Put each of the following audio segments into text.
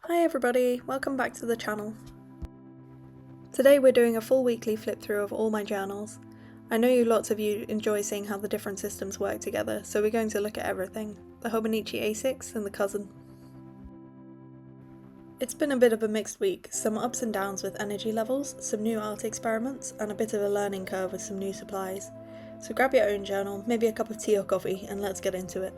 Hi everybody, welcome back to the channel. Today we're doing a full weekly flip through of all my journals. I know lots of you enjoy seeing how the different systems work together, so we're going to look at everything. The Hobonichi A6 and the cousin. It's been a bit of a mixed week, some ups and downs with energy levels, some new art experiments, and a bit of a learning curve with some new supplies. So grab your own journal, maybe a cup of tea or coffee, and let's get into it.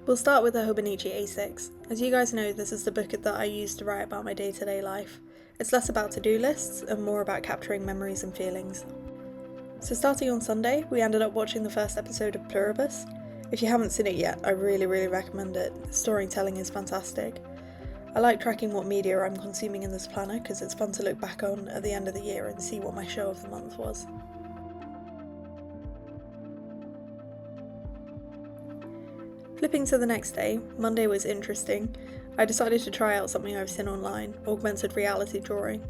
We'll start with the Hobonichi A6. As you guys know, this is the book that I use to write about my day-to-day life. It's less about to-do lists and more about capturing memories and feelings. So starting on Sunday, we ended up watching the first episode of Pluribus. If you haven't seen it yet, I really recommend it. The storytelling is fantastic. I like tracking what media I'm consuming in this planner because it's fun to look back on at the end of the year and see what my show of the month was. Flipping to the next day, Monday was interesting. I decided to try out something I've seen online, augmented reality drawing.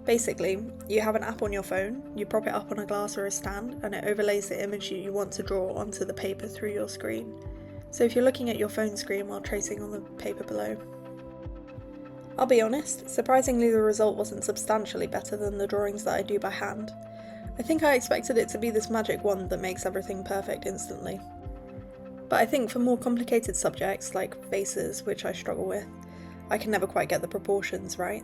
Basically, you have an app on your phone, you prop it up on a glass or a stand, and it overlays the image you want to draw onto the paper through your screen. So if you're looking at your phone screen while tracing on the paper below. I'll be honest, surprisingly the result wasn't substantially better than the drawings that I do by hand. I think I expected it to be this magic wand that makes everything perfect instantly. But I think for more complicated subjects, like faces, which I struggle with, I can never quite get the proportions right,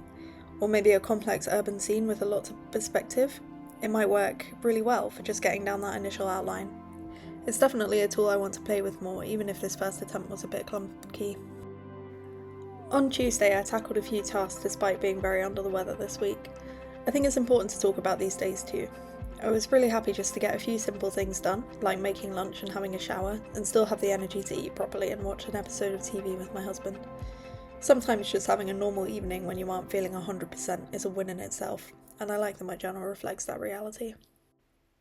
or maybe a complex urban scene with a lot of perspective, it might work really well for just getting down that initial outline. It's definitely a tool I want to play with more, even if this first attempt was a bit clunky. On Tuesday I tackled a few tasks despite being very under the weather this week. I think it's important to talk about these days too. I was really happy just to get a few simple things done, like making lunch and having a shower, and still have the energy to eat properly and watch an episode of TV with my husband. Sometimes just having a normal evening when you aren't feeling 100% is a win in itself, and I like that my journal reflects that reality.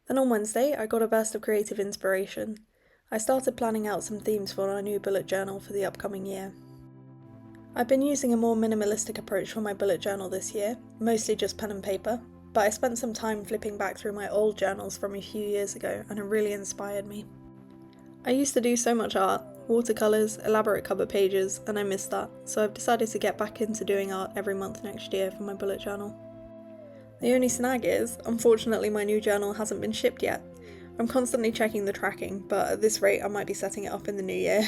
Then on Wednesday, I got a burst of creative inspiration. I started planning out some themes for our new bullet journal for the upcoming year. I've been using a more minimalistic approach for my bullet journal this year, mostly just pen and paper, but I spent some time flipping back through my old journals from a few years ago and it really inspired me. I used to do so much art, watercolours, elaborate cover pages, and I missed that, so I've decided to get back into doing art every month next year for my bullet journal. The only snag is, unfortunately my new journal hasn't been shipped yet. I'm constantly checking the tracking, but at this rate I might be setting it up in the new year.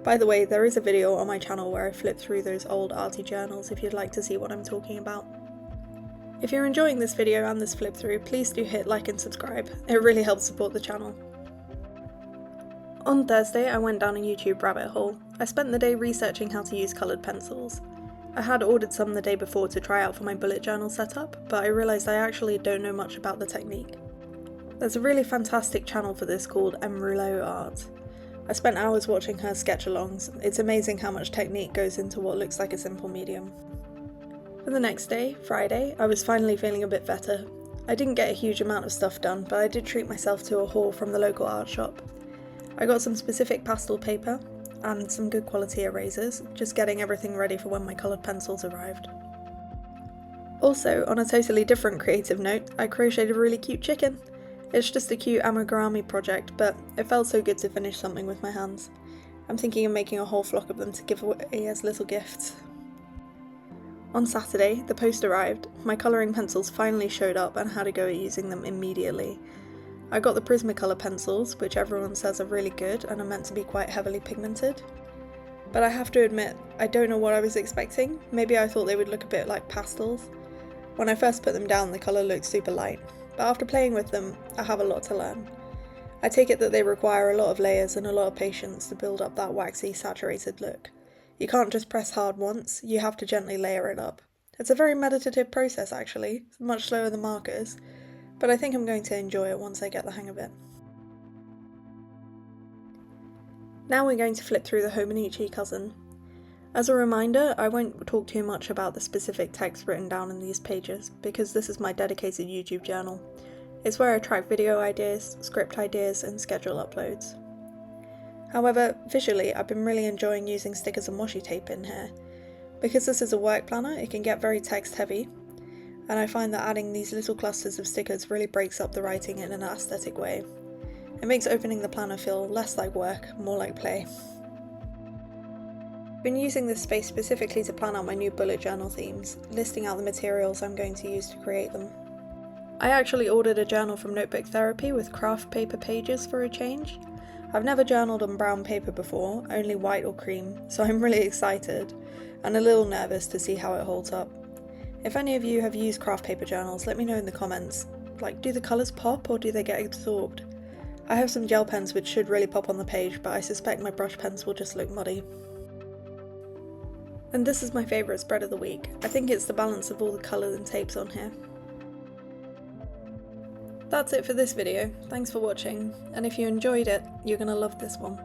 By the way, there is a video on my channel where I flip through those old arty journals if you'd like to see what I'm talking about. If you're enjoying this video and this flip through, please do hit like and subscribe, it really helps support the channel. On Thursday I went down a YouTube rabbit hole. I spent the day researching how to use coloured pencils. I had ordered some the day before to try out for my bullet journal setup, but I realised I actually don't know much about the technique. There's a really fantastic channel for this called Rouleau Art. I spent hours watching her sketch-alongs. It's amazing how much technique goes into what looks like a simple medium. For the next day, Friday, I was finally feeling a bit better. I didn't get a huge amount of stuff done, but I did treat myself to a haul from the local art shop. I got some specific pastel paper and some good quality erasers, just getting everything ready for when my coloured pencils arrived. Also, on a totally different creative note, I crocheted a really cute chicken. It's just a cute amigurumi project, but it felt so good to finish something with my hands. I'm thinking of making a whole flock of them to give away as little gifts. On Saturday, the post arrived, my colouring pencils finally showed up and I had a go at using them immediately. I got the Prismacolor pencils, which everyone says are really good and are meant to be quite heavily pigmented. But I have to admit, I don't know what I was expecting. Maybe I thought they would look a bit like pastels. When I first put them down, the colour looked super light, but after playing with them, I have a lot to learn. I take it that they require a lot of layers and a lot of patience to build up that waxy, saturated look. You can't just press hard once, you have to gently layer it up. It's a very meditative process actually, much slower than markers, but I think I'm going to enjoy it once I get the hang of it. Now we're going to flip through the Hobonichi cousin. As a reminder, I won't talk too much about the specific text written down in these pages, because this is my dedicated YouTube journal. It's where I track video ideas, script ideas, and schedule uploads. However, visually, I've been really enjoying using stickers and washi tape in here. Because this is a work planner, it can get very text heavy, and I find that adding these little clusters of stickers really breaks up the writing in an aesthetic way. It makes opening the planner feel less like work, more like play. I've been using this space specifically to plan out my new bullet journal themes, listing out the materials I'm going to use to create them. I actually ordered a journal from Notebook Therapy with craft paper pages for a change. I've never journaled on brown paper before, only white or cream, so I'm really excited, and a little nervous to see how it holds up. If any of you have used craft paper journals, let me know in the comments. Like, do the colours pop or do they get absorbed? I have some gel pens which should really pop on the page, but I suspect my brush pens will just look muddy. And this is my favourite spread of the week. I think it's the balance of all the colours and tapes on here. That's it for this video, thanks for watching, and if you enjoyed it, you're gonna love this one.